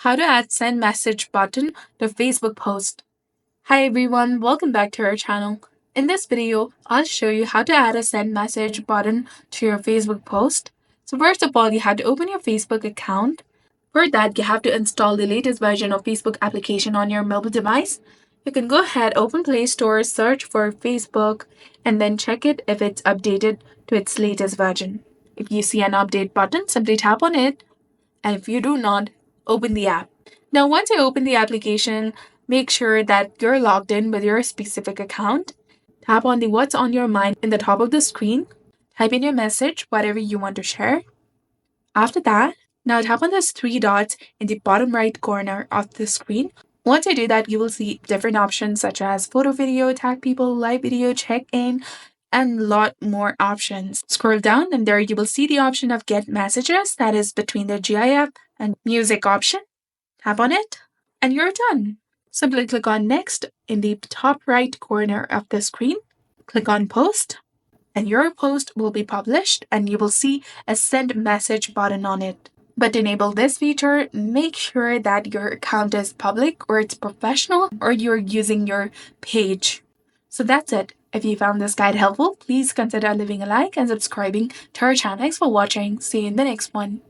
How to add send message button to Facebook post. Hi everyone, welcome back to our channel. In this video, I'll show you how to add a send message button to your Facebook post. So first of all, you have to open your Facebook account. For that, you have to install the latest version of Facebook application on your mobile device. You can go ahead, open Play Store, search for Facebook, and then check it if it's updated to its latest version. If you see an update button, simply tap on it, and if you do not, open the app. Now, once you open the application, make sure that you're logged in with your specific account. Tap on the What's on Your Mind in the top of the screen. Type in your message, whatever you want to share. After that, now tap on those three dots in the bottom right corner of the screen. Once you do that, you will see different options such as photo, video, tag people, live video, check-in, and a lot more options. Scroll down and there you will see the option of get messages, that is between the GIF and music option. Tap on it and you're done. Simply click on next in the top right corner of the screen. Click on post and your post will be published and you will see a send message button on it. But to enable this feature, make sure that your account is public or it's professional or you're using your page. So that's it. If you found this guide helpful, please consider leaving a like and subscribing to our channel. Thanks for watching. See you in the next one.